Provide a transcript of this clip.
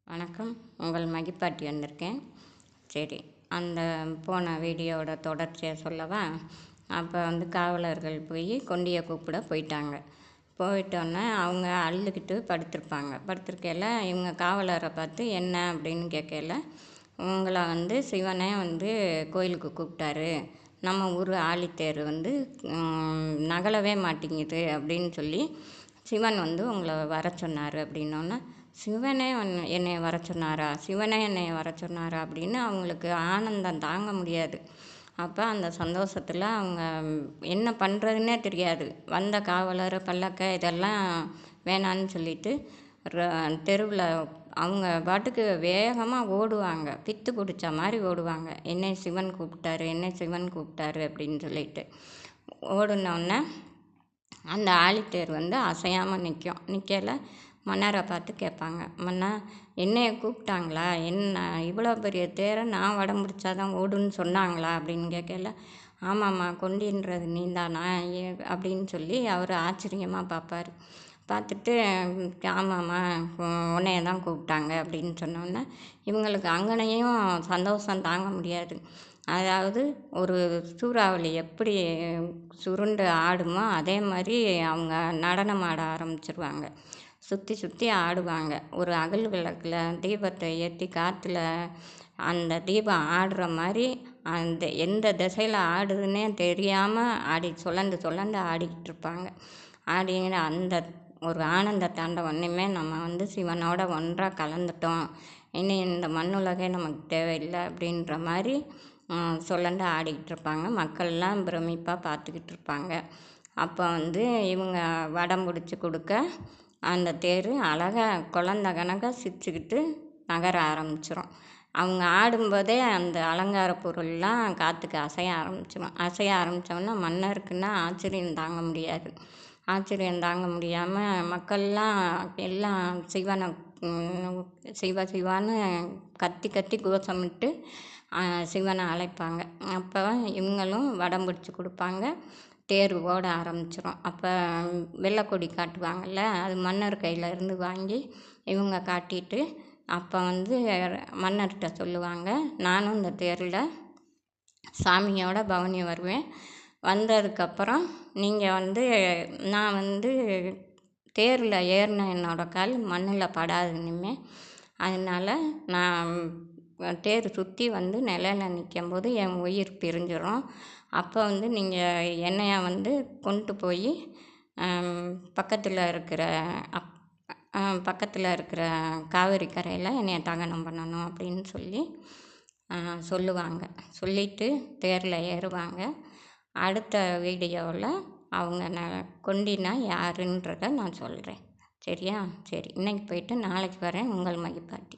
வணக்கம். உங்கள் மகிப்பாட்டி வந்திருக்கேன். சரி, அந்த போன வீடியோவோட தொடர்ச்சியை சொல்லவா? அப்போ காவலர்கள் போய் கொண்டியை கூப்பிட போயிட்டாங்க. போயிட்டோன்னே அவங்க அழுதுகிட்டு படுத்திருக்கையில் இவங்க காவலரை பார்த்து என்ன அப்படின்னு கேட்கல, உங்களை சிவனே கோயிலுக்கு கூப்பிட்டாரு, நம்ம ஊர் ஆழித்தேர் நகலவே மாட்டேங்குது அப்படின்னு சொல்லி சிவன் உங்களை வர சொன்னார் அப்படின்னோன்னே, சிவனே என்னை வர சொன்னாரா, சிவனே என்னை வர சொன்னாரா அப்படின்னு அவங்களுக்கு ஆனந்தம் தாங்க முடியாது. அப்போ அந்த சந்தோஷத்தில் அவங்க என்ன பண்ணுறதுன்னே தெரியாது. வந்த காவலர் பல்லக்க இதெல்லாம் வேணான்னு சொல்லிட்டு தெருவில் அவங்க பாட்டுக்கு வேகமாக ஓடுவாங்க, பித்து பிடிச்ச மாதிரி ஓடுவாங்க. என்னை சிவன் கூப்பிட்டாரு, என்னை சிவன் கூப்பிட்டாரு அப்படின்னு சொல்லிட்டு ஓடுனோடனே அந்த ஆழித்தேர் அசையாமல் நிற்கல. மன்னரை பார்த்து கேட்பாங்க, மன்னா என்னையை கூப்பிட்டாங்களா, என்ன இவ்வளோ பெரிய தேரை நான் வடம் பிடிச்சாதான் ஓடுன்னு சொன்னாங்களா அப்படின்னு கேட்கல, ஆமாம்மா கொண்டின்றது நீந்தானா அப்படின்னு சொல்லி அவர் ஆச்சரியமாக பார்ப்பார். பார்த்துட்டு ஆமாம்மா உன்னைய தான் கூப்பிட்டாங்க அப்படின்னு சொன்னோன்னே இவங்களுக்கு அங்கனையும் சந்தோஷம் தாங்க முடியாது. அதாவது ஒரு சூறாவளி எப்படி சுருண்டு ஆடுமோ அதே மாதிரி அவங்க நடனம் ஆட ஆரம்பிச்சிருவாங்க. சுற்றி சுற்றி ஆடுவாங்க. ஒரு அகல் விளக்கில் தீபத்தை ஏற்றி காற்றுல அந்த தீபம் ஆடுற மாதிரி அந்த எந்த திசையில் ஆடுதுன்னே தெரியாமல் சுழண்டு சுழண்டு ஆடிக்கிட்டு இருப்பாங்க. ஆடிங்கிற அந்த ஒரு ஆனந்த தாண்டவனையுமே நம்ம சிவனோட ஒன்றாக கலந்துட்டோம், இனி இந்த மண்ணுலகே நமக்கு தேவையில்லை அப்படின்ற மாதிரி சுழண்டு ஆடிக்கிட்டு இருப்பாங்க. மக்கள்லாம் பிரமிப்பாக பார்த்துக்கிட்டு இருப்பாங்க. அப்போ இவங்க வடம் பிடிச்சி கொடுக்க அந்த தேர் அழகாக குழந்த கணக்காக சிரிச்சுக்கிட்டு நகர ஆரம்பிச்சிடும். அவங்க ஆடும்போதே அந்த அலங்கார பொருள்லாம் காற்றுக்கு அசைய ஆரம்பித்தோன்னா மன்னருக்குன்னா ஆச்சரியம் தாங்க முடியாது. ஆச்சரியம் தாங்க முடியாமல் மக்கள்லாம் எல்லாம் சிவனை சிவான்னு கத்தி கத்தி கோஷமிட்டு சிவனை அழைப்பாங்க. அப்போ இவங்களும் வடம் பிடிச்சி கொடுப்பாங்க, தேர் ஓட ஆரம்பிச்சிடும். அப்போ வெள்ளைக்கொடி காட்டுவாங்கள்ல, அது மன்னர் கையில் இருந்து வாங்கி இவங்க காட்டிட்டு அப்போ மன்னர்கிட்ட சொல்லுவாங்க, நானும் இந்த தேரில் சாமியோட பவனி வருவேன், வந்ததுக்கப்புறம் நீங்கள் நான் தேரில் ஏறின என்னோடய கால் மண்ணில் படாது இனிமேல், அதனால் நான் தேர் சுற்றி நிலையில் நிற்கும்போது என் உயிர் பிரிஞ்சிடும். அப்போ நீங்கள் என்னைய கொண்டு போய் பக்கத்தில் இருக்கிற காவேரி கரையில் என்னைய தகனம் பண்ணணும் அப்படின்னு சொல்லுவாங்க. சொல்லிவிட்டு தேரில் ஏறுவாங்க. அடுத்த வீடியோவில் அவங்க கொண்டினா யாருன்றதை நான் சொல்கிறேன். சரியா? சரி, இன்னைக்கு போயிட்டு நாளைக்கு வரேன். உங்கள் மகிப்பாட்டி.